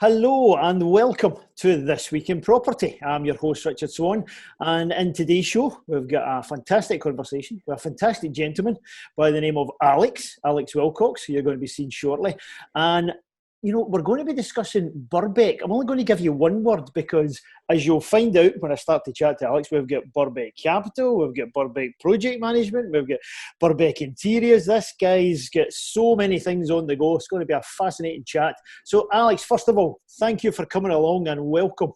Hello and welcome to This Week in Property. I'm your host, Richard Swan, and in today's show, we've got a fantastic conversation with a fantastic gentleman by the name of Alex Willcocks, who you're going to be seeing shortly. And, you know, we're going to be discussing Burbeck. I'm only going to give you one word because, as you'll find out when I start to chat to Alex, we've got Burbeck Capital, we've got Burbeck Project Management, we've got Burbeck Interiors. This guy's got so many things on the go. It's going to be a fascinating chat. So, Alex, first of all, thank you for coming along and welcome.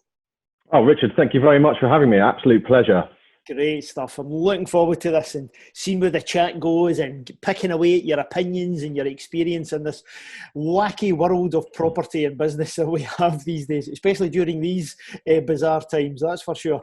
Oh, Richard, thank you very much for having me. Absolute pleasure. Great stuff. I'm looking forward to this and seeing where the chat goes and picking away at your opinions and your experience in this wacky world of property and business that we have these days, especially during these bizarre times, that's for sure.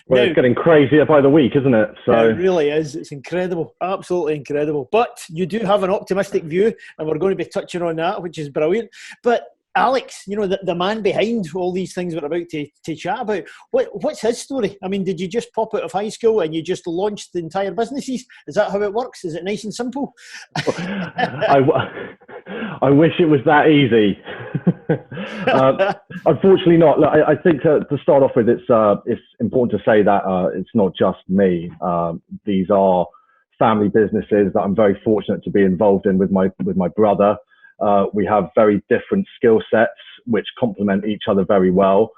Well, now, it's getting crazier by the week, isn't it? So it really is. It's incredible. Absolutely incredible. But you do have an optimistic view, and we're going to be touching on that, which is brilliant. But Alex, you know, the man behind all these things we're about to chat about, what's his story? I mean, did you just pop out of high school and you just launched the entire businesses? Is that how it works? Is it nice and simple? I wish it was that easy. Unfortunately not. Look, I think to start off with, it's important to say that it's not just me. These are family businesses that I'm very fortunate to be involved in with my brother. We have very different skill sets which complement each other very well.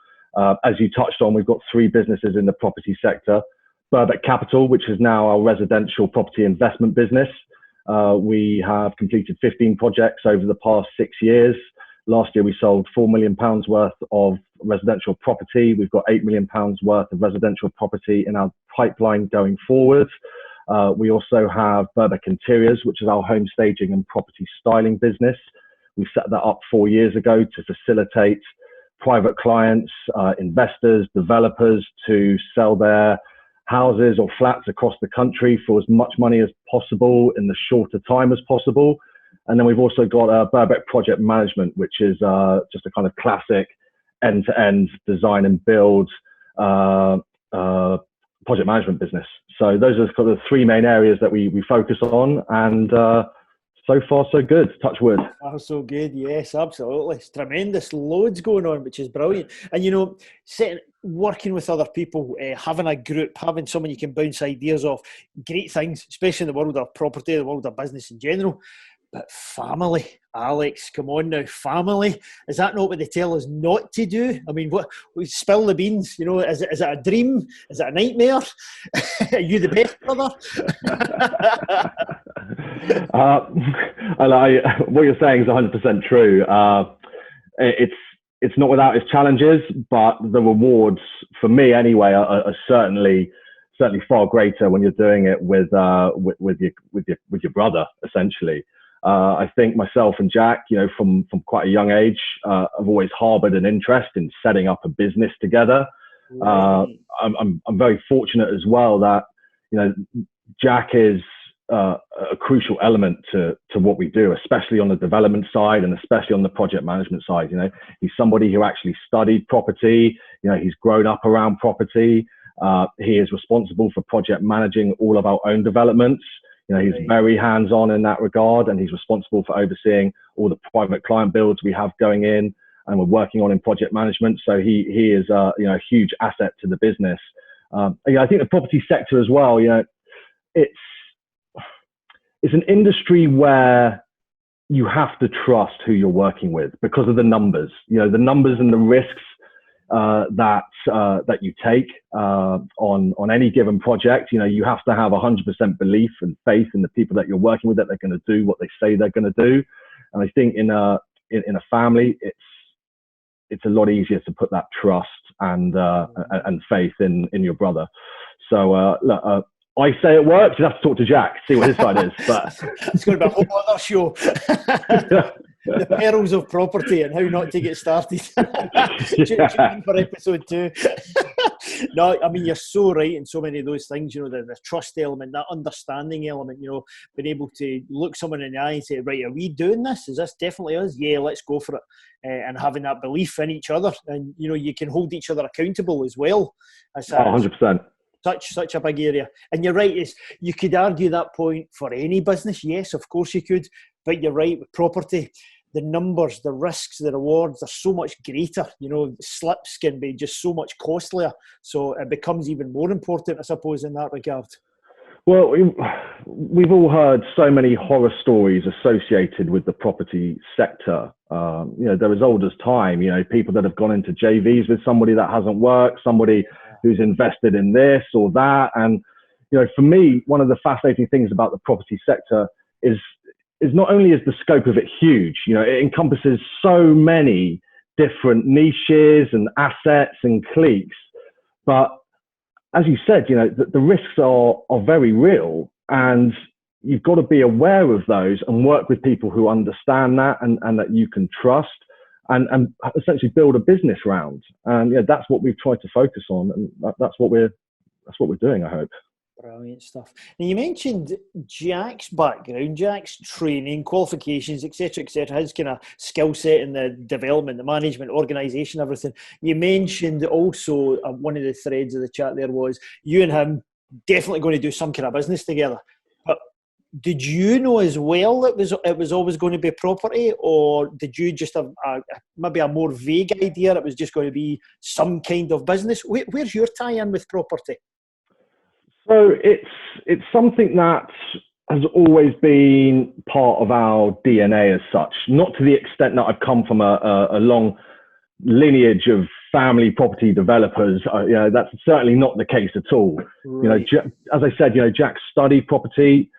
As you touched on, we've got three businesses in the property sector. Burbeck Capital, which is now our residential property investment business. We have completed 15 projects over the past 6 years. Last year, we sold £4 million worth of residential property. We've got £8 million worth of residential property in our pipeline going forward. We also have Burbeck Interiors, which is our home staging and property styling business. We set that up 4 years ago to facilitate private clients, investors, developers to sell their houses or flats across the country for as much money as possible in the shorter time as possible. And then we've also got Burbeck Project Management, which is just a kind of classic end-to-end design and build project management business. So those are kind of the three main areas that we focus on, and so far so good, touch wood. Oh, so good. Yes, absolutely. It's tremendous. Loads going on, which is brilliant. And, you know, working with other people, having a group, having someone you can bounce ideas off, great things, especially in the world of property, the world of business in general. But family, Alex, come on now, family. Is that not what they tell us not to do? I mean, what? We spill the beans. You know, is it a dream? Is it a nightmare? Are you the best brother? What you're saying is 100% true. It's not without its challenges, but the rewards for me anyway are certainly far greater when you're doing it with your brother, essentially. I think myself and Jack, you know, from quite a young age, have always harbored an interest in setting up a business together. I'm very fortunate as well that, you know, Jack is a crucial element to what we do, especially on the development side and especially on the project management side. You know, he's somebody who actually studied property. You know, he's grown up around property. He is responsible for project managing all of our own developments. You know, he's very hands-on in that regard, and he's responsible for overseeing all the private client builds we have going in and we're working on in project management. So he is you know, a huge asset to the business. You know, I think the property sector as well, you know, it's an industry where you have to trust who you're working with because of the numbers. You know, the numbers and the risks that you take on any given project. You know, you have to have 100% belief and faith in the people that you're working with, that they're going to do what they say they're going to do. And I think in a family, it's a lot easier to put that trust and faith in your brother. So look, I say it works. You have to talk to Jack, see what his side is. But it's going to be a whole other show. The perils of property and how not to get started. Tune in for episode 2. No, I mean, you're so right in so many of those things. You know, the trust element, that understanding element. You know, being able to look someone in the eye and say, right, are we doing this? Is this definitely us? Yeah, let's go for it. And having that belief in each other, and you know, you can hold each other accountable as well. 100%. Such a big area. And you're right, you could argue that point for any business. Yes, of course you could. But you're right, with property, the numbers, the risks, the rewards are so much greater. Slips can be just so much costlier. So it becomes even more important, I suppose, in that regard. Well, we've all heard so many horror stories associated with the property sector. They're as old as time. People that have gone into JVs with somebody that hasn't worked, somebody who's invested in this or that. And, for me, one of the fascinating things about the property sector is not only is the scope of it huge, it encompasses so many different niches and assets and cliques, but as you said, the risks are very real, and you've got to be aware of those and work with people who understand that and that you can trust, and essentially build a business around. And that's what we've tried to focus on, and that's what we're doing, I hope. Brilliant stuff. Now, you mentioned Jack's background, Jack's training, qualifications, etc., his kind of skill set in the development, the management, organisation, everything. You mentioned also, one of the threads of the chat there was you and him definitely going to do some kind of business together. But did you know as well it was always going to be property, or did you just have maybe a more vague idea it was just going to be some kind of business? Where's your tie-in with property? So it's something that has always been part of our DNA as such, not to the extent that I've come from a long lineage of family property developers. That's certainly not the case at all. Right. As I said, Jack studied property,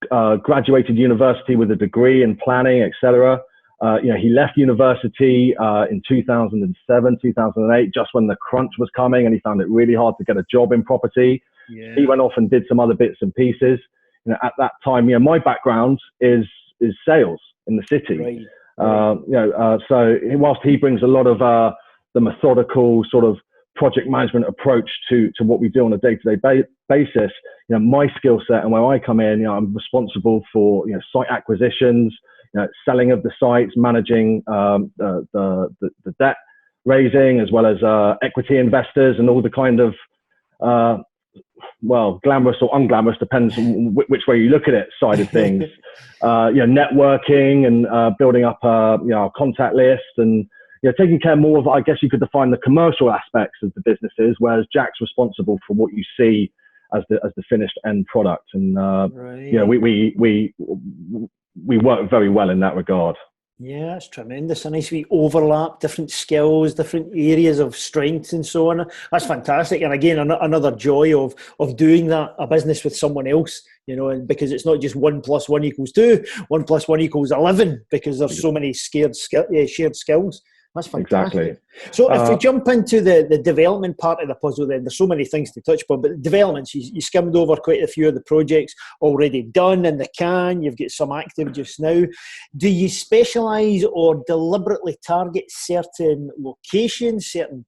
graduated university with a degree in planning, etc. He left university in 2007, 2008, just when the crunch was coming, and he found it really hard to get a job in property. Yeah. He went off and did some other bits and pieces. At that time, my background is sales in the city. Right. So whilst he brings a lot of the methodical sort of project management approach to what we do on a day-to-day basis, my skill set and where I come in, I'm responsible for site acquisitions, selling of the sites, managing the debt raising, as well as equity investors and all the kind of glamorous or unglamorous, depends on which way you look at it, side of things. Networking and building up our contact list, and taking care more of, I guess you could define the commercial aspects of the businesses, whereas Jack's responsible for what you see as the finished end product. And right. We work very well in that regard. Yeah, it's tremendous. A nice wee overlap, different skills, different areas of strengths and so on. That's fantastic. And again, another joy of doing that, a business with someone else, because it's not just 1 + 1 = 2, 1 + 1 = 11, because there's so many shared skills. That's fantastic. Exactly. So if we jump into the development part of the puzzle, then there's so many things to touch upon, but the developments, you skimmed over quite a few of the projects already done in the can. You've got some active just now. Do you specialise or deliberately target certain locations, certain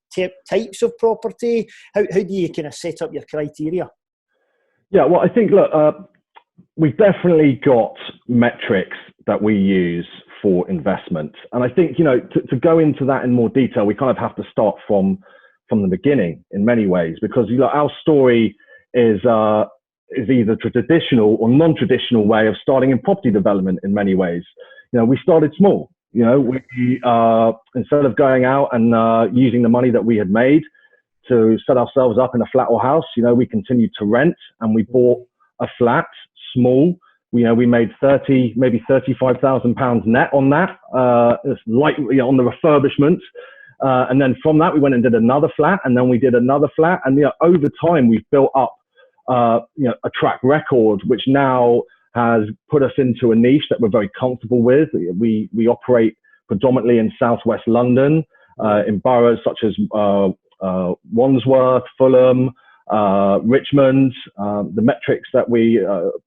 types of property? How do you kind of set up your criteria? Yeah, well, I think, look, we've definitely got metrics that we use for investment. And I think, to go into that in more detail, we kind of have to start from the beginning in many ways, because, our story is either traditional or non-traditional way of starting in property development in many ways. We started small. We instead of going out and using the money that we had made to set ourselves up in a flat or house, we continued to rent, and we bought a flat, small. We made maybe £35,000 net on that, lightly on the refurbishment. And then from that, we went and did another flat, and then we did another flat. And over time, we've built up a track record, which now has put us into a niche that we're very comfortable with. We operate predominantly in Southwest London, in boroughs such as Wandsworth, Fulham, Richmond. The metrics that we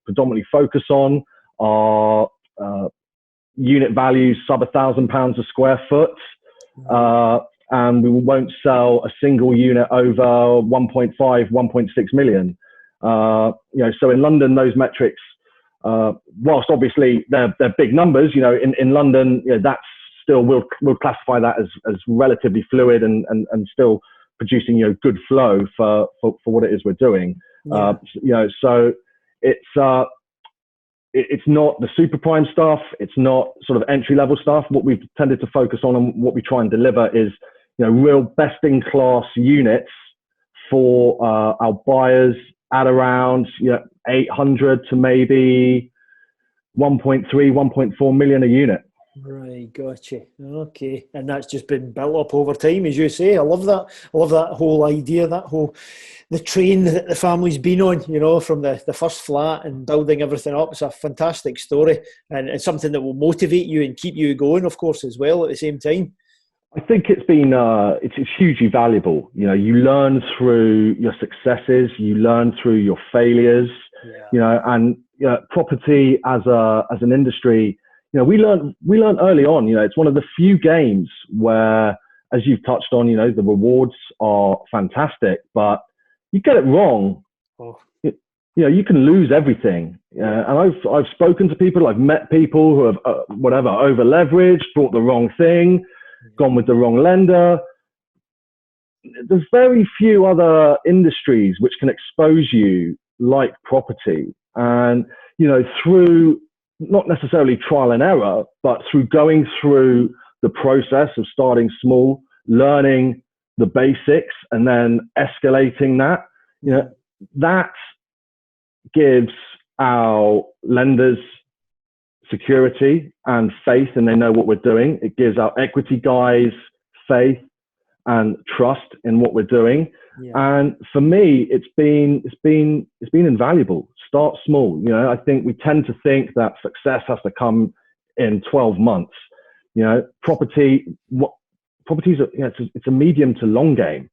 predominantly focus on are unit values sub £1,000 a square foot, and we won't sell a single unit over 1.5, 1.6 million. So in London, those metrics, whilst obviously they're big numbers, in London, that's still, we'll classify that as relatively fluid and still producing good flow for what it is we're doing. Yeah. So it's it's not the super prime stuff. It's not sort of entry level stuff. What we've tended to focus on and what we try and deliver is, real best in class units for our buyers at around 800 to maybe 1.3, 1.4 million a unit. Right, gotcha. Okay, and that's just been built up over time, as you say. I love that. I love that whole idea, the train that the family's been on, from the first flat and building everything up. It's a fantastic story, and it's something that will motivate you and keep you going, of course, as well at the same time. I think it's been it's hugely valuable. You learn through your successes, you learn through your failures. And property as an industry. We learn early on. It's one of the few games where, as you've touched on, the rewards are fantastic, but you get it wrong. Oh. You can lose everything. And I've spoken to people, I've met people who have over leveraged, bought the wrong thing, gone with the wrong lender. There's very few other industries which can expose you like property, and through not necessarily trial and error, but through going through the process of starting small, learning the basics, and then escalating that. That gives our lenders security and faith, and they know what we're doing. It gives our equity guys faith and trust in what we're doing. And for me, it's been invaluable. Start small. I think we tend to think that success has to come in 12 months. Property's it's a medium to long game.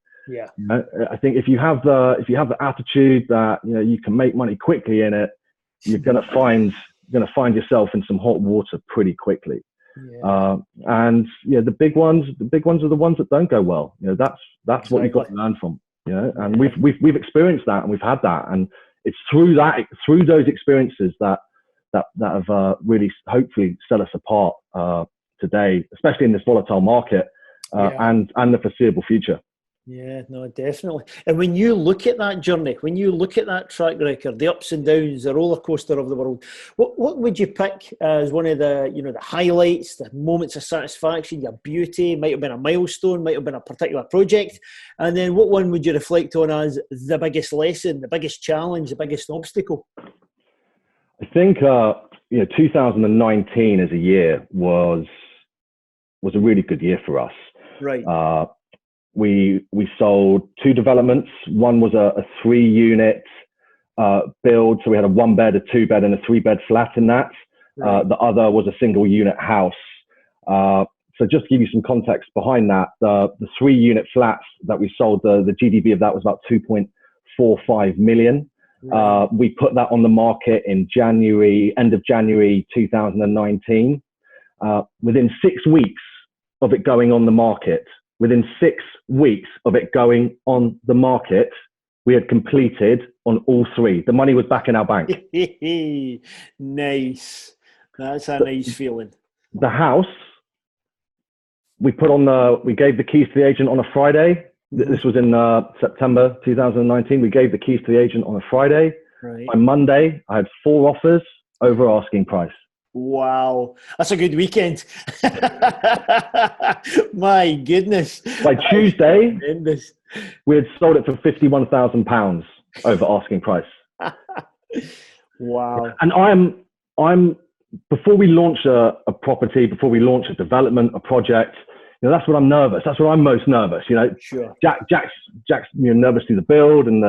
I think if you have the attitude that you can make money quickly in it, you're gonna find yourself in some hot water pretty quickly. And the big ones are the ones that don't go well. That's exactly what you've got to learn from. And we've experienced that, and we've had that, and it's through those experiences that have really hopefully set us apart today, especially in this volatile market and the foreseeable future. Yeah, no, definitely. And when you look at that journey, when you look at that track record, the ups and downs, the roller coaster of the world, what would you pick as one of the the highlights, the moments of satisfaction, your beauty? Might have been a milestone, might have been a particular project, and then what one would you reflect on as the biggest lesson, the biggest challenge, the biggest obstacle? I think 2019 as a year was a really good year for us. Right. We sold 2 developments. One was a 3-unit build, so we had a 1-bed, a 2-bed, and a 3-bed flat in that. Right. The other was a single unit house. So just to give you some context behind that, the 3-unit flats that we sold, the GDV of that was about 2.45 million. Right. We put that on the market in end of January 2019. Within 6 weeks of it going on the market, we had completed on all 3. The money was back in our bank. Nice. That's a nice feeling. The house, we gave the keys to the agent on a Friday. This was in September 2019. We gave the keys to the agent on a Friday. Right. By Monday, I had 4 offers over asking price. Wow, that's a good weekend. My goodness. By Tuesday, we had sold it for £51,000 over asking price. Wow. And I'm before we launch a property, before we launch a development, a project, that's what I'm nervous. That's what I'm most nervous. Sure. Jack's nervous through the build and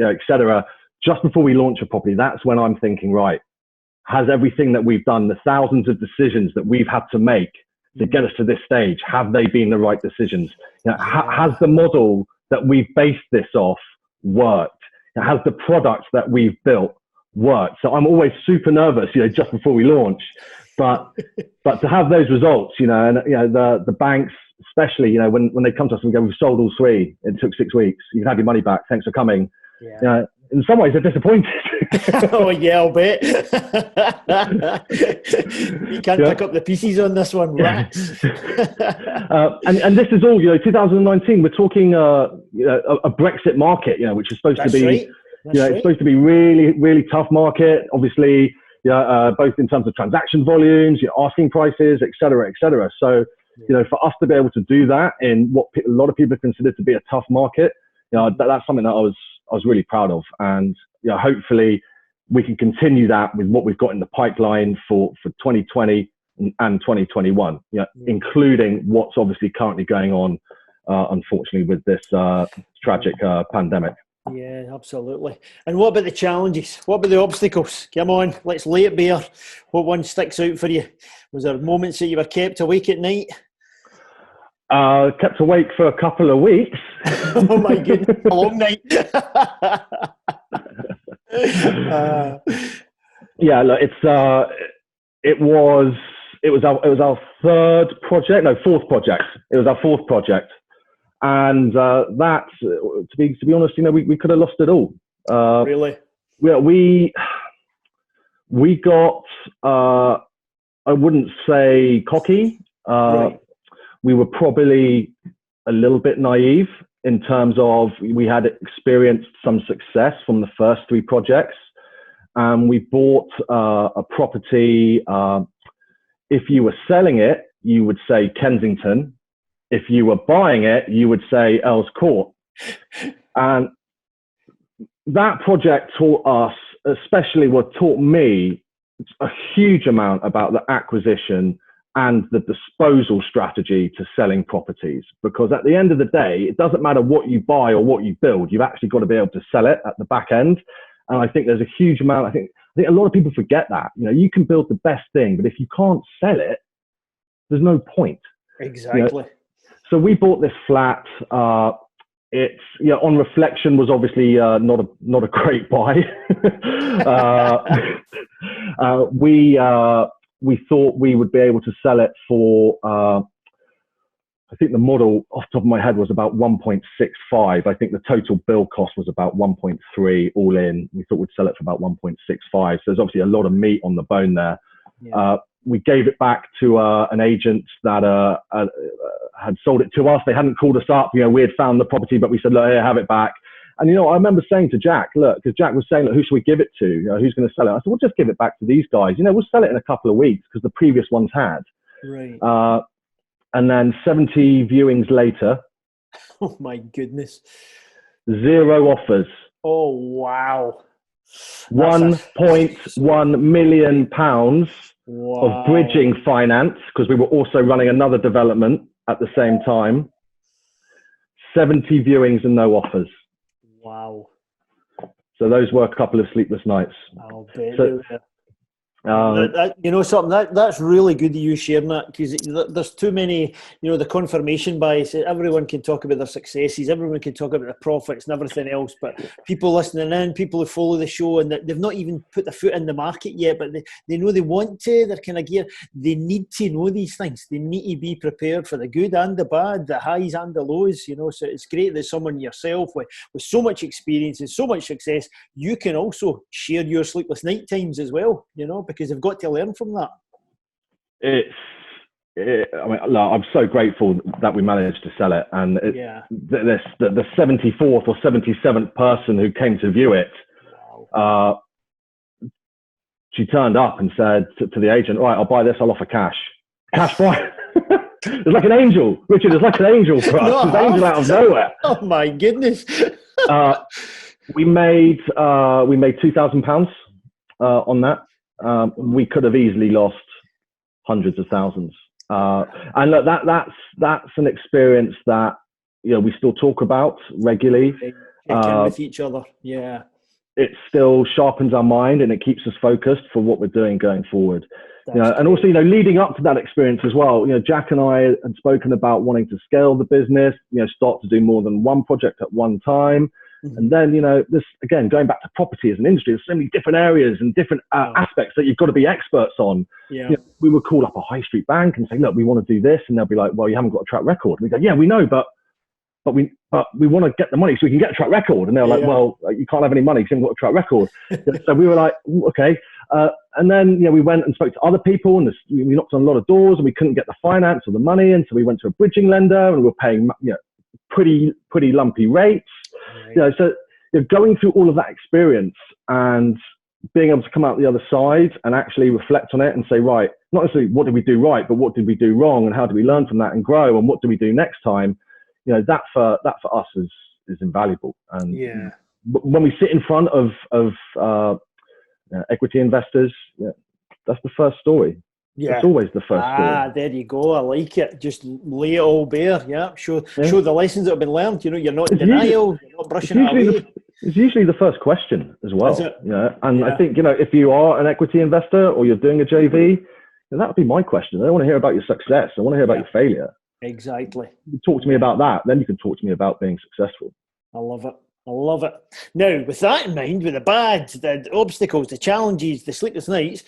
et cetera. Just before we launch a property, that's when I'm thinking, right, has everything that we've done, the thousands of decisions that we've had to make to get us to this stage, have they been the right decisions? Has the model that we've based this off worked? Has the product that we've built worked? So I'm always super nervous, just before we launch. But to have those results, and the banks, especially, when they come to us and go, we've sold all 3, it took 6 weeks, you can have your money back, thanks for coming. Yeah. In some ways, they're disappointed. Oh yeah, I'll bet. You can't pick up the pieces on this one, rats. And this is all, 2019. We're talking a Brexit market, which is supposed to be, right. it's supposed to be really, really tough market. Obviously, both in terms of transaction volumes, asking prices, et cetera, et cetera. So, for us to be able to do that in what a lot of people consider to be a tough market, that's something that I was really proud of. And hopefully we can continue that with what we've got in the pipeline for 2020 and 2021, including what's obviously currently going on, unfortunately, with this tragic pandemic. Yeah, absolutely. And what about the challenges? What about the obstacles? Come on, let's lay it bare. What one sticks out for you? Was there moments that you were kept awake at night? Kept awake for a couple of weeks. Oh my goodness, a long night. Yeah, look, it was our fourth project. It was our fourth project. And that, to be honest, we could have lost it all. Really? Yeah, we got, I wouldn't say cocky. Right. We were probably a little bit naive in terms of we had experienced some success from the first three projects. We bought a property. If you were selling it, you would say Kensington. If you were buying it, you would say Earls Court. And that project taught us, taught me a huge amount about the acquisition and the disposal strategy to selling properties. Because at the end of the day, it doesn't matter what you buy or what you build. You've actually got to be able to sell it at the back end. And I think there's a huge amount. I think a lot of people forget that. You can build the best thing, but if you can't sell it, there's no point. Exactly. So we bought this flat. It's on reflection was obviously not a great buy. We thought we would be able to sell it for. I think the model off the top of my head was about 1.65. I think the total build cost was about 1.3 all in. We thought we'd sell it for about 1.65. So there's obviously a lot of meat on the bone there. Yeah. We gave it back to an agent that had sold it to us. They hadn't called us up. We had found the property, but we said, look, here, have it back. And, I remember saying to Jack, look, because Jack was saying, look, who should we give it to? Who's going to sell it? I said, we'll just give it back to these guys. We'll sell it in a couple of weeks because the previous ones had. Right. And then 70 viewings later. Oh, my goodness. 0 offers. Oh, wow. £1.1 million wow. of bridging finance, because we were also running another development at the same time. 70 viewings and no offers. Wow. So those were a couple of sleepless nights. I'll bet they were. Something that's really good that you sharing that, because there's too many, the confirmation bias. Everyone can talk about their successes, everyone can talk about the profits and everything else, but people listening in, people who follow the show, and they've not even put their foot in the market yet, but they know they want to. They're kind of geared. They need to know these things. They need to be prepared for the good and the bad, the highs and the lows. So it's great that someone yourself with so much experience and so much success, you can also share your sleepless night times as well. Because they've got to learn from that. I'm so grateful that we managed to sell it, and the 74th or 77th person who came to view it, wow. She turned up and said to the agent, right, I'll buy this, I'll offer cash buy. It's like an angel, Richard. It's like an angel for us. It's an angel out of nowhere. Oh my goodness. We made £2,000 on that. We could have easily lost hundreds of thousands. And look, that's an experience that we still talk about regularly. With each other, yeah. It still sharpens our mind and it keeps us focused for what we're doing going forward. And also, leading up to that experience as well, Jack and I had spoken about wanting to scale the business, start to do more than one project at one time. Mm-hmm. And then, this, again, going back to property as an industry, there's so many different areas and different aspects that you've got to be experts on. Yeah. We would call up a high street bank and say, look, we want to do this. And they'll be like, well, you haven't got a track record. And we go, yeah, we know, but we want to get the money so we can get a track record. And they're like, well, you can't have any money because you haven't got a track record. So we were like, okay. And then, we went and spoke to other people, and we knocked on a lot of doors, and we couldn't get the finance or the money. And so we went to a bridging lender, and we were paying, pretty lumpy rates. Right. So going through all of that experience and being able to come out the other side and actually reflect on it and say, right, not necessarily what did we do right, but what did we do wrong, and how do we learn from that and grow, and what do we do next time? You know, that for us is invaluable. And when we sit in front of equity investors, that's the first story. It's always the first story. There you go. I like it. Just lay it all bare. Yeah. Show the lessons that have been learned. You know, you're not in denial. You're not brushing it away. It's usually the first question as well. Is it? And I think, if you are an equity investor or you're doing a JV, that would be my question. I don't want to hear about your success. I want to hear about your failure. Exactly. You talk to me about that, then you can talk to me about being successful. I love it. I love it. Now, with that in mind, with the bads, the obstacles, the challenges, the sleepless nights,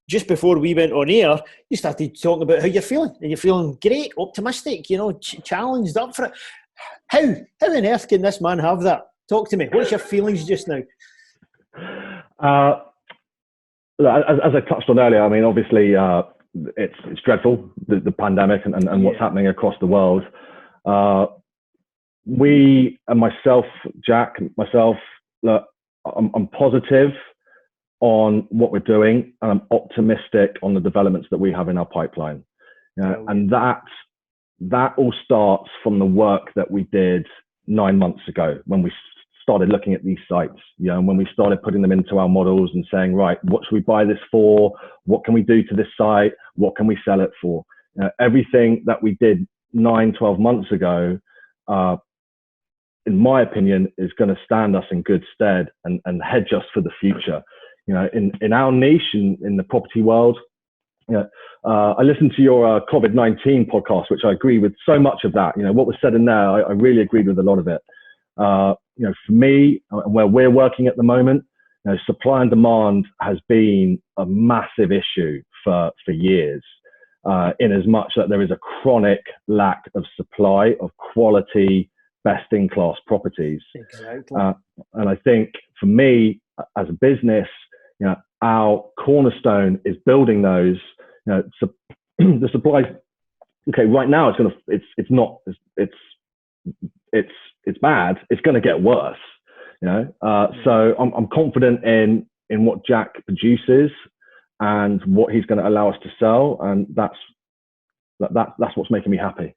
just before we went on air, you started talking about how you're feeling, and you're feeling great, optimistic, challenged, up for it. How on earth can this man have that? Talk to me. What's your feelings just now? As I touched on earlier, I mean, obviously, it's dreadful, the pandemic and what's happening across the world. We and myself, Jack, look, I'm positive on what we're doing, and I'm optimistic on the developments that we have in our pipeline. And that all starts from the work that we did 9 months ago when we started looking at these sites, and when we started putting them into our models and saying, right, what should we buy this for? What can we do to this site? What can we sell it for? Everything that we did 9-12 months ago, in my opinion, is going to stand us in good stead and hedge us for the future. In our niche, in the property world, I listened to your COVID-19 podcast, which I agree with so much of that. What was said in there, I really agreed with a lot of it. For me, where we're working at the moment, supply and demand has been a massive issue for years, in as much that there is a chronic lack of supply of quality, best-in-class properties. Exactly. And I think for me, as a business, our cornerstone is building those. The supply. Okay, right now it's bad. It's going to get worse. So I'm confident in what Jack produces and what he's going to allow us to sell, and that's what's making me happy.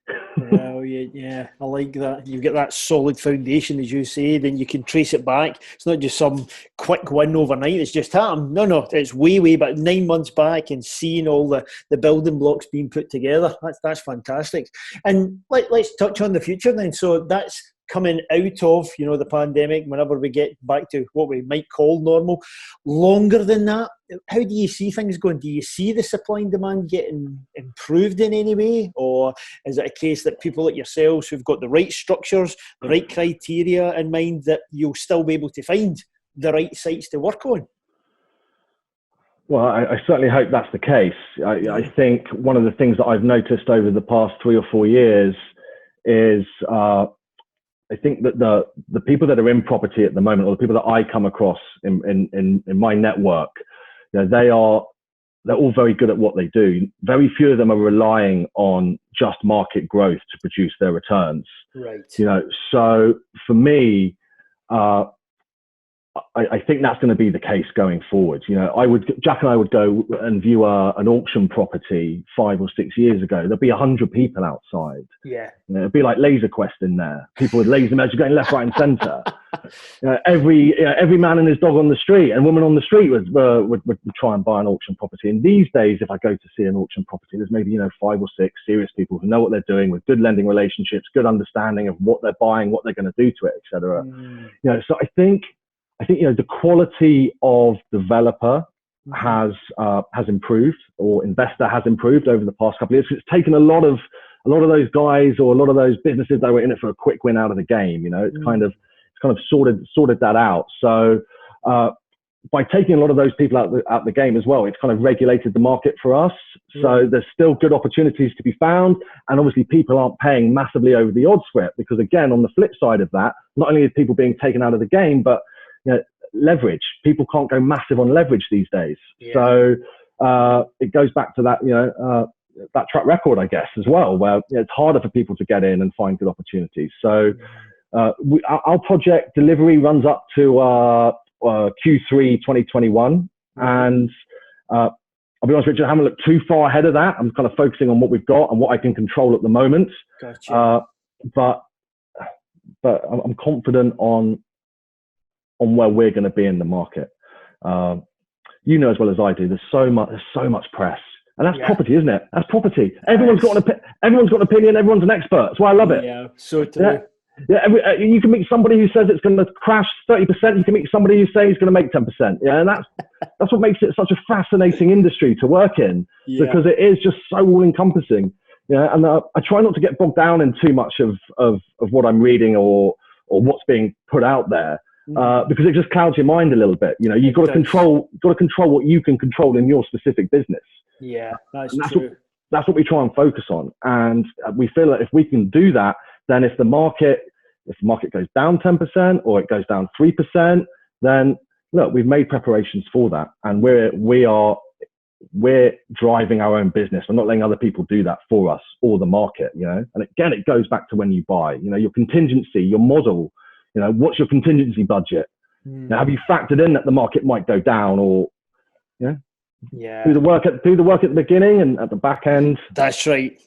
Well, yeah, I like that. You've got that solid foundation, as you say, then you can trace it back. It's not just some quick win overnight. It's just happened. No, it's way back, 9 months back, and seeing all the building blocks being put together. That's fantastic. And let's touch on the future then. So that's coming out of the pandemic, whenever we get back to what we might call normal. Longer than that, how do you see things going? Do you see the supply and demand getting improved in any way, or is it a case that people like yourselves who've got the right structures, the right criteria in mind, that you'll still be able to find the right sites to work on? Well, I certainly hope that's the case. I think one of the things that I've noticed over the past 3 or 4 years is I think that the people that are in property at the moment, or the people that I come across in my network, they're all very good at what they do. Very few of them are relying on just market growth to produce their returns. Right. So for me, I think that's going to be the case going forward. Jack and I would go and view an auction property 5 or 6 years ago. There'd be 100 people outside. Yeah. It'd be like Laser Quest in there. People with laser measures going left, right, and centre. Every man and his dog on the street and woman on the street would try and buy an auction property. And these days, if I go to see an auction property, there's maybe 5 or 6 serious people who know what they're doing, with good lending relationships, good understanding of what they're buying, what they're going to do to it, etc. So I think the quality of developer has improved, or investor has improved over the past couple of years. It's taken a lot of those guys, or a lot of those businesses that were in it for a quick win out of the game. It's kind of sorted that out. So by taking a lot of those people out the game as well, it's kind of regulated the market for us. So there's still good opportunities to be found, and obviously people aren't paying massively over the odds for it, because again, on the flip side of that, not only are people being taken out of the game, but leverage. People can't go massive on leverage these days. Yeah. So it goes back to that, that track record, I guess, as well, where it's harder for people to get in and find good opportunities. So our project delivery runs up to Q3 2021, and I'll be honest with you, I haven't looked too far ahead of that. I'm kind of focusing on what we've got and what I can control at the moment. Gotcha. But I'm confident on where we're going to be in the market. You know as well as I do, there's so much press, and that's property, isn't it? That's property. Everyone's got an opinion. Everyone's an expert. That's why I love it. Yeah, so true. You can meet somebody who says it's going to crash 30%. You can meet somebody who says it's going to make 10%. Yeah, and that's what makes it such a fascinating industry to work in, because it is just so all-encompassing. Yeah, and I try not to get bogged down in too much of what I'm reading or what's being put out there, because it just clouds your mind a little bit. You know, you've got to control what you can control in your specific business. Yeah, that's true. That's what we try and focus on, and we feel that if we can do that, then if the market goes down 10% or it goes down 3%, then look, we've made preparations for that, and we're driving our own business. We're not letting other people do that for us or the market, you know. And again, it goes back to when you buy, you know, your contingency, your model, you know, what's your contingency budget? Now, have you factored in that the market might go down, or, you know, do the work at the beginning and at the back end? That's right.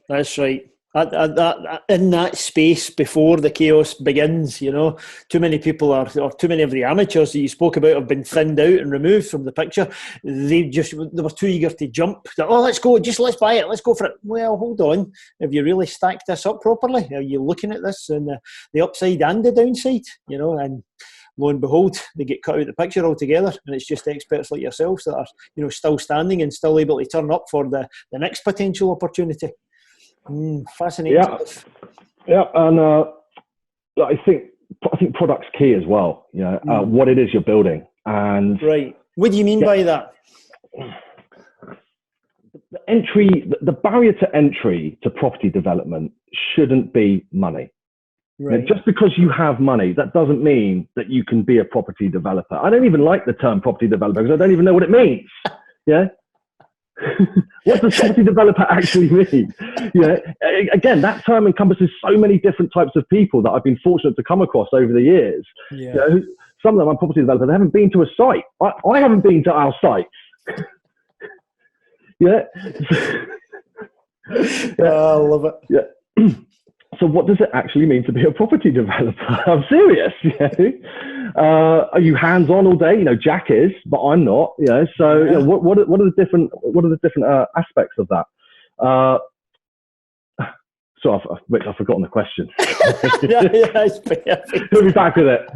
In that space before the chaos begins, you know, too many people or too many of the amateurs that you spoke about have been thinned out and removed from the picture. They were too eager to jump. Let's go, let's buy it, let's go for it. Well, hold on. Have you really stacked this up properly? Are you looking at this in the upside and the downside? You know, and lo and behold, they get cut out of the picture altogether, and it's just experts like yourselves that are, you know, still standing and still able to turn up for the next potential opportunity. Fascinating. Yeah, and I think product's key as well. You know, what it is you're building, and right. What do you mean by that? The barrier to entry to property development shouldn't be money. Right. Now, just because you have money, that doesn't mean that you can be a property developer. I don't even like the term property developer because I don't even know what it means. Yeah. What does property developer actually mean? Yeah, again, that term encompasses so many different types of people that I've been fortunate to come across over the years. Yeah. You know, some of them are property developers. They haven't been to a site. I haven't been to our sites. Yeah. I love it. Yeah. So what does it actually mean to be a property developer? I'm serious. You know? Are you hands-on all day? You know, Jack is, but I'm not. You know, so you know, what are the different aspects of that? So I've forgotten the question. It's perfect. We'll be back with it.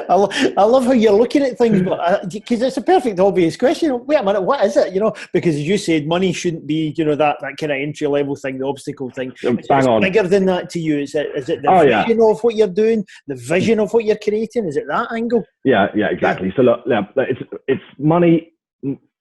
I love how you're looking at things, but because it's a perfect obvious question. Wait a minute, what is it? You know, because as you said, money shouldn't be, you know, that kind of entry level thing, the obstacle thing. It's bigger than that to you. Is it the vision of what you're doing, the vision of what you're creating? Is it that angle? Yeah, exactly. Yeah. So look, it's money.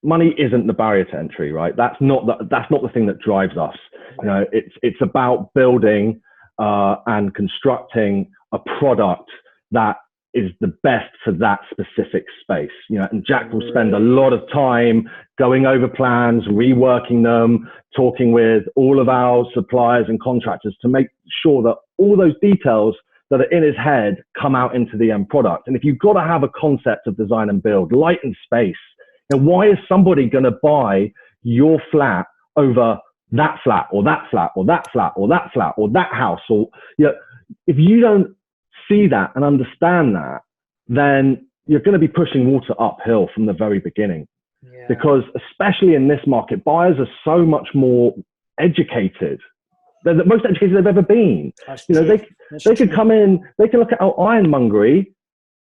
Money isn't the barrier to entry, right? That's not the thing that drives us. You know, it's about building and constructing a product that is the best for that specific space. You know, and Jack will spend a lot of time going over plans, reworking them, talking with all of our suppliers and contractors to make sure that all those details that are in his head come out into the end product. And if you've got to have a concept of design and build, light and space, now, why is somebody going to buy your flat over that flat or that flat or that flat or that flat or that house? Or, you know, if you don't see that and understand that, then you're going to be pushing water uphill from the very beginning. Yeah. Because especially in this market, buyers are so much more educated. They're the most educated they've ever been. You know, they could come in, they can look at our ironmongery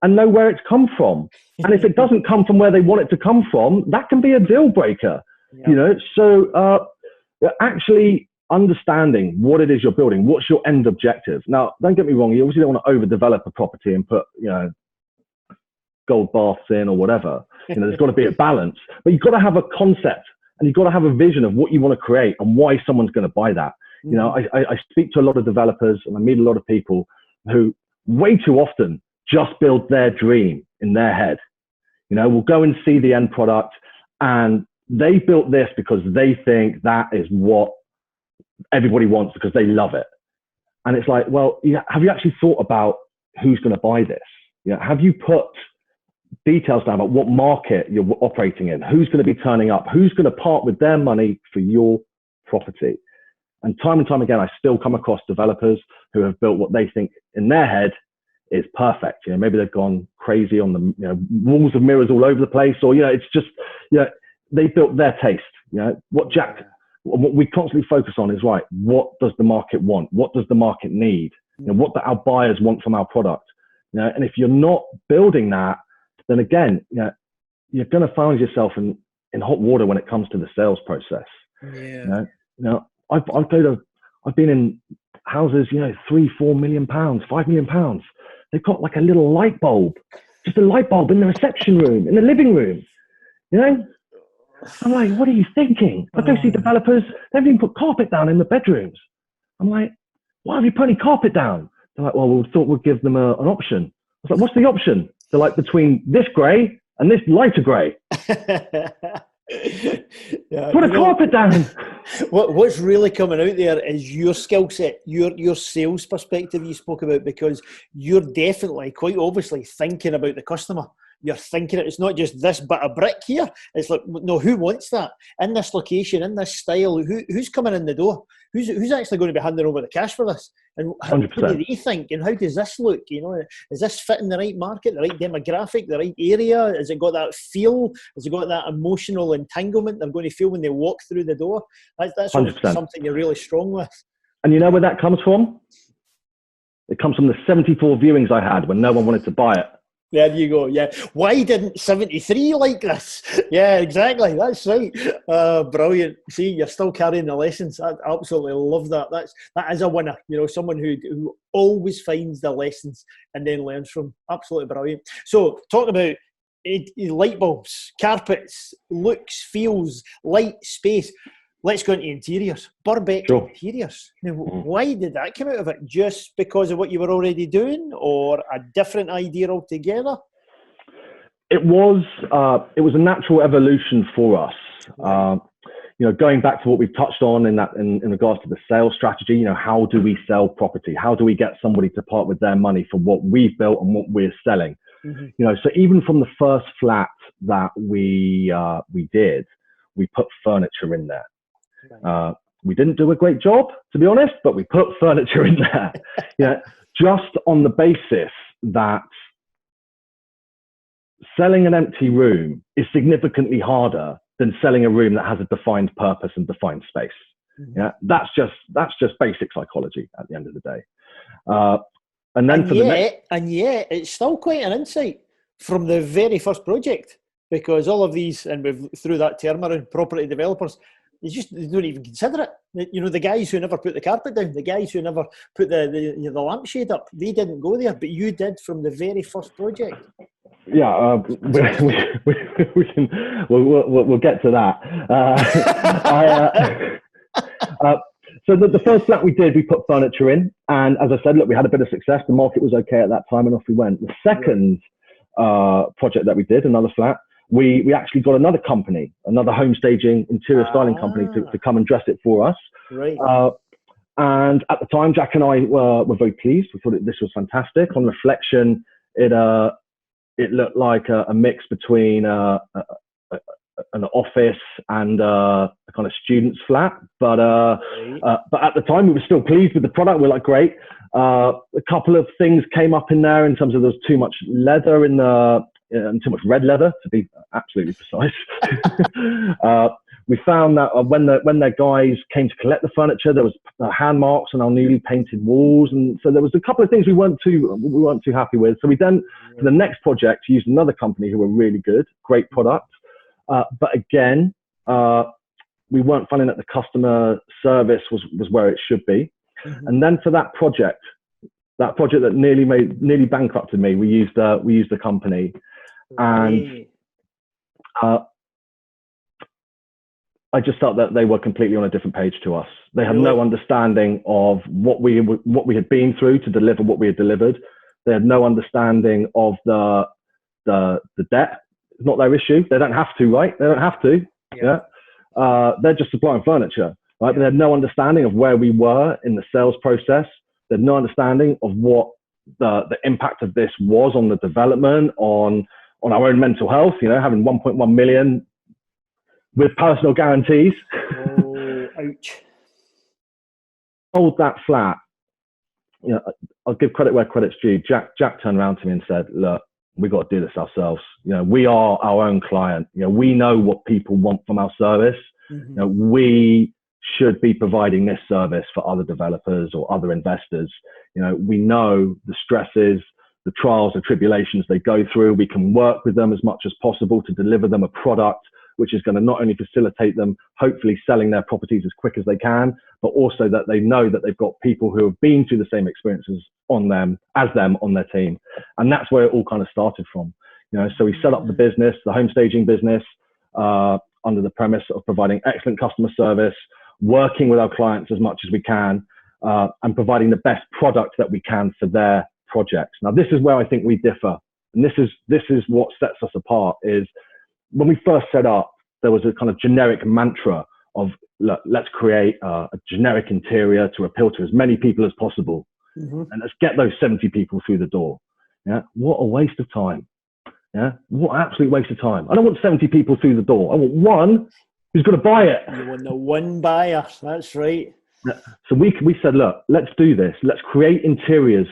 and know where it's come from. And if it doesn't come from where they want it to come from, that can be a deal breaker. Yeah. You know, so actually understanding what it is you're building, what's your end objective. Now, don't get me wrong, you obviously don't want to overdevelop a property and put, you know, gold baths in or whatever. You know, there's got to be a balance, but you've got to have a concept and you've got to have a vision of what you want to create and why someone's going to buy that. Mm-hmm. You know, I speak to a lot of developers and I meet a lot of people who way too often just build their dream in their head. You know, we'll go and see the end product and they built this because they think that is what everybody wants because they love it. And it's like, well, have you actually thought about who's going to buy this? Yeah, have you put details down about what market you're operating in? Who's going to be turning up? Who's going to part with their money for your property? And time again, I still come across developers who have built what they think in their head is perfect. You know, maybe they've gone crazy on the, you know, walls of mirrors all over the place, or, you know, it's just, you know, they built their taste. You know, what we constantly focus on is, right, what does the market want? What does the market need? You know, what do our buyers want from our product? You know, and if you're not building that, then again, you know, you're going to find yourself in hot water when it comes to the sales process. Yeah. You know, I've been in houses, you know, £3-4 million, £5 million. They've got like a little light bulb, just a light bulb in the reception room, in the living room. You know, I'm like, what are you thinking? I go see developers, they haven't even put carpet down in the bedrooms. I'm like, why have you put any carpet down? They're like, well, we thought we'd give them an option. I was like, what's the option? They're like, between this grey and this lighter grey. Yeah, put a carpet down. What's really coming out there is your skill set, your sales perspective you spoke about, because you're definitely, quite obviously, thinking about the customer. You're thinking it's not just this bit of brick here. It's like, no, who wants that in this location, in this style? Who's coming in the door? Who's actually going to be handing over the cash for this? And how 100%. do they think? And how does this look? You know, is this fitting the right market, the right demographic, the right area? Has it got that feel? Has it got that emotional entanglement they're going to feel when they walk through the door? That's something you're really strong with. And you know where that comes from? It comes from the 74 viewings I had when no one wanted to buy it. There you go. Yeah. Why didn't 73 like this? Yeah, exactly. That's right. Brilliant. See, you're still carrying the lessons. I absolutely love that. That is a winner. You know, someone who always finds the lessons and then learns from. Absolutely brilliant. So, talking about light bulbs, carpets, looks, feels, light, space. Let's go into interiors. Burbeck Interiors. Now, why did that come out of it? Just because of what you were already doing, or a different idea altogether? It was a natural evolution for us. You know, going back to what we've touched on in regards to the sales strategy. You know, how do we sell property? How do we get somebody to part with their money for what we've built and what we're selling? You know, so even from the first flat that we did, we put furniture in there. We didn't do a great job, to be honest, but we put furniture in there. Yeah, just on the basis that selling an empty room is significantly harder than selling a room that has a defined purpose and defined space. Yeah, that's just basic psychology at the end of the day. And yet, it's still quite an insight from the very first project, because all of these, and we've threw that term around, property developers, they don't even consider it. You know, the guys who never put the carpet down, the guys who never put the lampshade up, they didn't go there, but you did from the very first project. Yeah, we'll get to that. So the first flat we did, we put furniture in, and as I said, look, we had a bit of success. The market was okay at that time, and off we went. The second project that we did, another flat, we actually got another company, another home staging interior styling company to come and dress it for us. Right. And at the time, Jack and I were very pleased. We thought this was fantastic. On reflection, it looked like a mix between an office and a kind of student's flat. But at the time, we were still pleased with the product. We're like, great. A couple of things came up in there in terms of there was too much leather and too much red leather, to be absolutely precise. We found that when their guys came to collect the furniture, there was hand marks on our newly painted walls, and so there was a couple of things we weren't too happy with. So we then, for the next project, used another company who were really good, great product, but again, we weren't finding that the customer service was where it should be. And then for that project that nearly bankrupted me, we used a company. And I just felt that they were completely on a different page to us. They had no understanding of what we had been through to deliver what we had delivered. They had no understanding of the debt. It's not their issue. They don't have to, right? They don't have to. Yeah. They're just supplying furniture, right? They had no understanding of where we were in the sales process. They had no understanding of what the impact of this was on the development, on our own mental health, having 1.1 million with personal guarantees. Oh, ouch. Sold that flat. I'll give credit where credit's due. Jack turned around to me and said, look, we got to do this ourselves. We are our own client. We know what people want from our service. Mm-hmm. We should be providing this service for other developers or other investors. We know the stresses, the trials, the tribulations they go through. We can work with them as much as possible to deliver them a product which is going to not only facilitate them hopefully selling their properties as quick as they can, but also that they know that they've got people who have been through the same experiences on them on their team. And that's where it all kind of started from. So we set up the business, the home staging business, under the premise of providing excellent customer service, working with our clients as much as we can, and providing the best product that we can for their projects. Now, this is where I think we differ. And this is what sets us apart. Is when we first set up, there was a kind of generic mantra of, look, let's create a generic interior to appeal to as many people as possible. Mm-hmm. And let's get those 70 people through the door. Yeah. What a waste of time. Yeah. What an absolute waste of time. I don't want 70 people through the door. I want one who's going to buy it. You want the one buyer. That's right. So we said, look, let's do this. Let's create interiors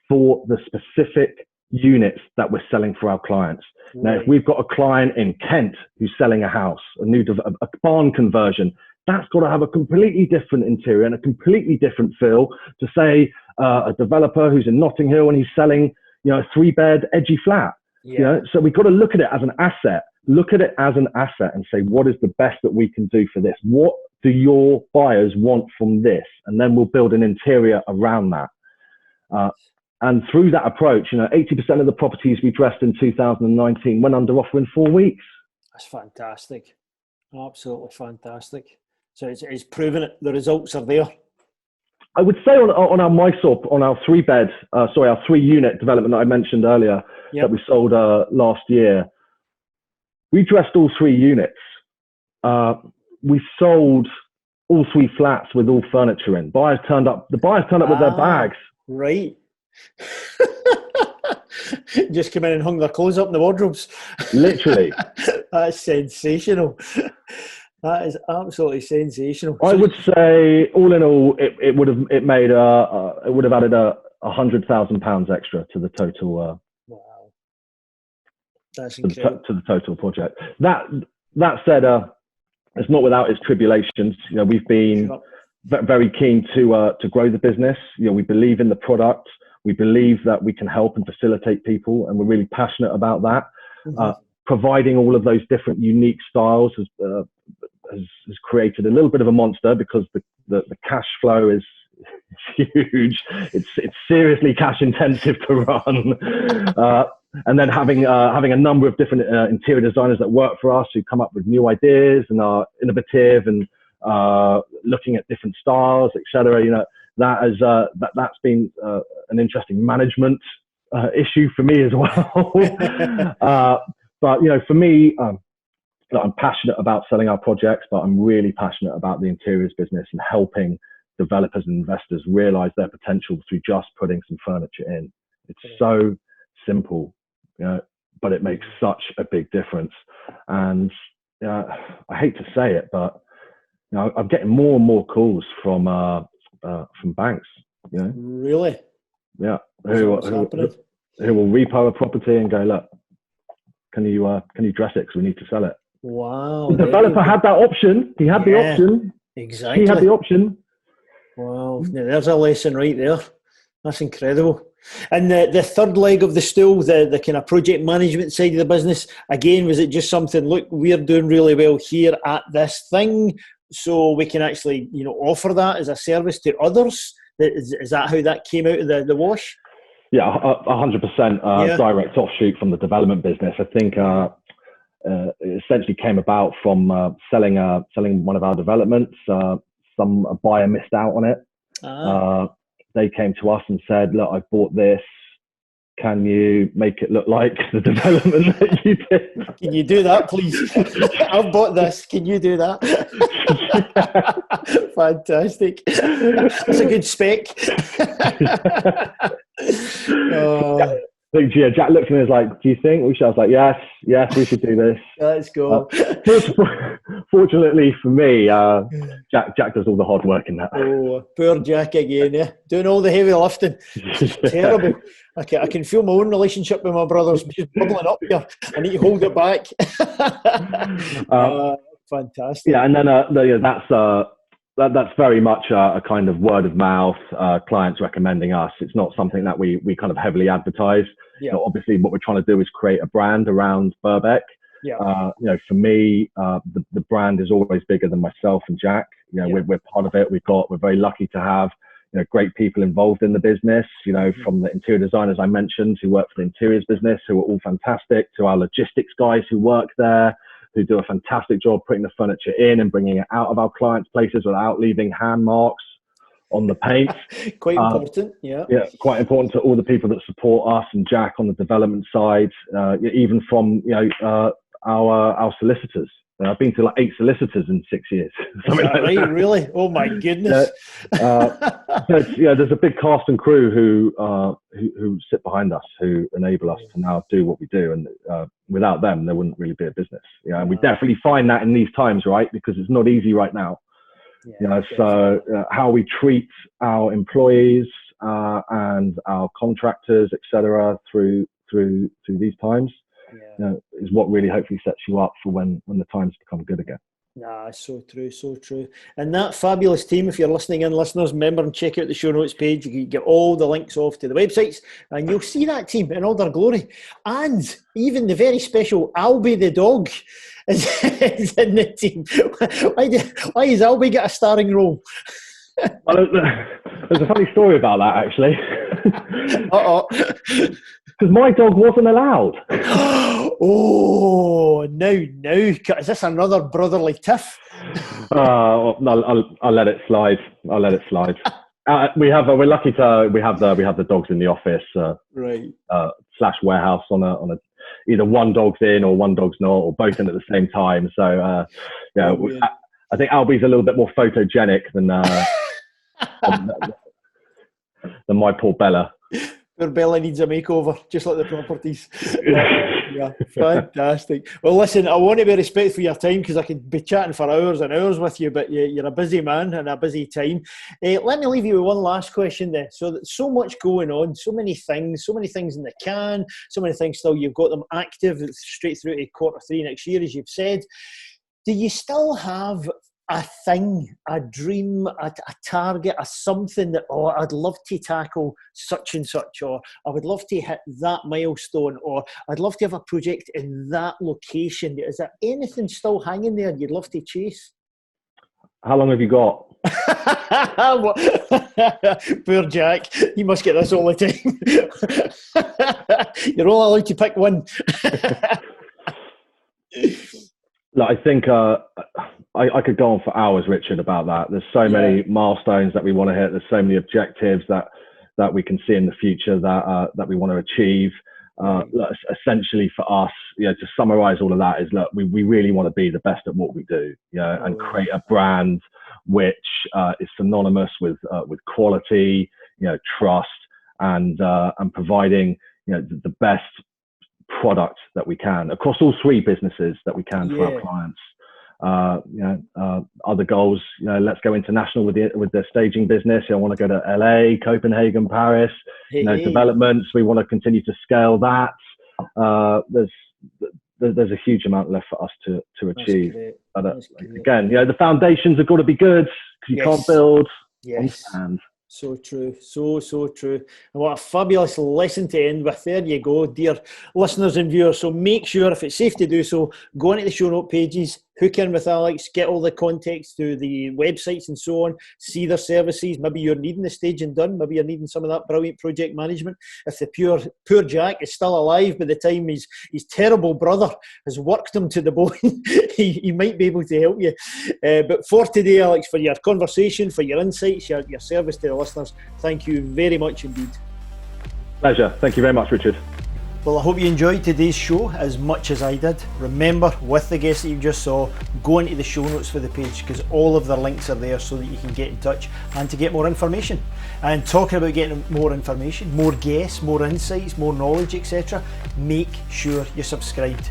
for the specific units that we're selling for our clients. Right. Now, if we've got a client in Kent who's selling a house, a barn conversion, that's got to have a completely different interior and a completely different feel to, say, a developer who's in Notting Hill and he's selling, a 3-bed edgy flat. Yeah. So we've got to look at it as an asset. Look at it as an asset and say, what is the best that we can do for this? What do your buyers want from this? And then we'll build an interior around that. And through that approach, 80% of the properties we dressed in 2019 went under offer in 4 weeks. That's fantastic. Absolutely fantastic. So it's proven it. The results are there. I would say on our Mysore, on our 3-unit development that I mentioned earlier, yep, that we sold last year, we dressed all 3 units. We sold all 3 flats with all furniture in. The buyers turned up with their bags. Right. Just come in and hung their clothes up in the wardrobes. Literally. That's sensational. That is absolutely sensational. I would say, all in all, it would have added £100,000 extra to the total. Wow, that's incredible. To the total project. That said, it's not without its tribulations. We've been very keen to grow the business. We believe in the product. We believe that we can help and facilitate people, and we're really passionate about that. Mm-hmm. Providing all of those different unique styles has created a little bit of a monster, because the cash flow is huge. It's seriously cash intensive to run. And then having a number of different interior designers that work for us, who come up with new ideas and are innovative and looking at different styles, etc. That's been an interesting management issue for me as well. But for me, I'm passionate about selling our projects, but I'm really passionate about the interiors business and helping developers and investors realize their potential through just putting some furniture in. It's so simple, but it makes such a big difference. And I hate to say it, but I'm getting more and more calls from banks. Really? Yeah. Who will repo a property and go, look, can you dress it because we need to sell it? Wow. The developer had that option. He had the option. Exactly. He had the option. Wow. Now, there's a lesson right there. That's incredible. And the third leg of the stool, the kind of project management side of the business, again, was it just something, look, we're doing really well here at this thing, so we can actually, offer that as a service to others? Is that how that came out of the wash? Yeah, 100% direct offshoot from the development business. I think it essentially came about from selling one of our developments. A buyer missed out on it. They came to us and said, look, I bought this. Can you make it look like the development that you did? Can you do that, please? I've bought this. Can you do that? Fantastic. That's a good spec. Jack looked at me and was like, "Do you think we should?" I was like, "Yes, we should do this." Let's go. Fortunately for me, Jack does all the hard work in that. Oh, poor Jack again, yeah. Doing all the heavy lifting. Terrible. I can feel my own relationship with my brothers just bubbling up here. I need to hold it back. Fantastic. Yeah, and then that's very much a kind of word of mouth, clients recommending us. It's not something that we kind of heavily advertise. Yeah. You know, obviously, what we're trying to do is create a brand around Burbeck. Yeah. You know, for me, the brand is always bigger than myself and Jack. You know, we're part of it. We're very lucky to have, you know, great people involved in the business, you know, from the interior designers I mentioned who work for the interiors business, who are all fantastic, to our logistics guys who work there, who do a fantastic job putting the furniture in and bringing it out of our clients' places without leaving hand marks on the paint. Quite important, yeah. Yeah, quite important to all the people that support us and Jack on the development side, even from, you know, our solicitors. I've been to like 8 solicitors in 6 years. Is that right? That. Really? Oh my goodness! There's a big cast and crew who sit behind us, who enable us to now do what we do, and without them, there wouldn't really be a business. Yeah, and we definitely find that in these times, right? Because it's not easy right now. Yeah, you know, so how we treat our employees and our contractors, etc., through these times. You know, is what really hopefully sets you up for when the times become good again. Nah, so true, so true. And that fabulous team, if you're listening in, listeners, remember and check out the show notes page. You can get all the links off to the websites and you'll see that team in all their glory. And even the very special Albie the dog is in the team. Why has Albie got a starring role? Well, there's a funny story about that, actually. Because my dog wasn't allowed. Oh, now, is this another brotherly tiff? No, I'll let it slide. We're lucky to we have the dogs in the office, right? / warehouse on a either one dog's in or one dog's not, or both in at the same time. So I think Albie's a little bit more photogenic than my poor Bella. Poor Bella needs a makeover, just like the properties. Yeah, fantastic. Well, listen, I want to be respectful of your time because I could be chatting for hours and hours with you, but you're a busy man and a busy time. Let me leave you with one last question then. So much going on, so many things in the can, so many things still. You've got them active straight through to Q3 next year, as you've said. Do you still have a thing, a dream, a target, a something that, I'd love to tackle such and such, or I would love to hit that milestone, or I'd love to have a project in that location? Is there anything still hanging there you'd love to chase? How long have you got? Poor Jack, he must get this all the time. You're all allowed to pick one. Look, I think I could go on for hours, Richard, about that. There's so many milestones that we want to hit. There's so many objectives that we can see in the future that we want to achieve. Essentially, for us, to summarize all of that, is we really want to be the best at what we do, and create a brand which is synonymous with quality, trust, and providing the best product that we can across all 3 businesses that we can for our clients. Other goals, let's go international with the staging business. I want to go to LA, Copenhagen, Paris. Developments, we want to continue to scale that. There's a huge amount left for us to achieve. But again, the foundations have got to be good, because you can't build on sand. So true, so true. And what a fabulous lesson to end with. There you go, dear listeners and viewers. So make sure, if it's safe to do so, go into the show note pages, hook in with Alex, get all the context through the websites and so on, see their services. Maybe you're needing the staging done, maybe you're needing some of that brilliant project management. If the poor Jack is still alive by the time his terrible brother has worked him to the bone, he might be able to help you. But for today, Alex, for your conversation, for your insights, your service to the listeners, thank you very much indeed. Pleasure. Thank you very much, Richard. Well, I hope you enjoyed today's show as much as I did. Remember, with the guests that you just saw, go into the show notes for the page because all of their links are there so that you can get in touch and to get more information. And talking about getting more information, more guests, more insights, more knowledge, etc., make sure you're subscribed.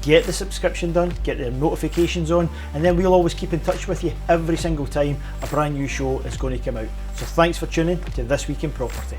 Get the subscription done, get the notifications on, and then we'll always keep in touch with you every single time a brand new show is going to come out. So thanks for tuning to This Week in Property.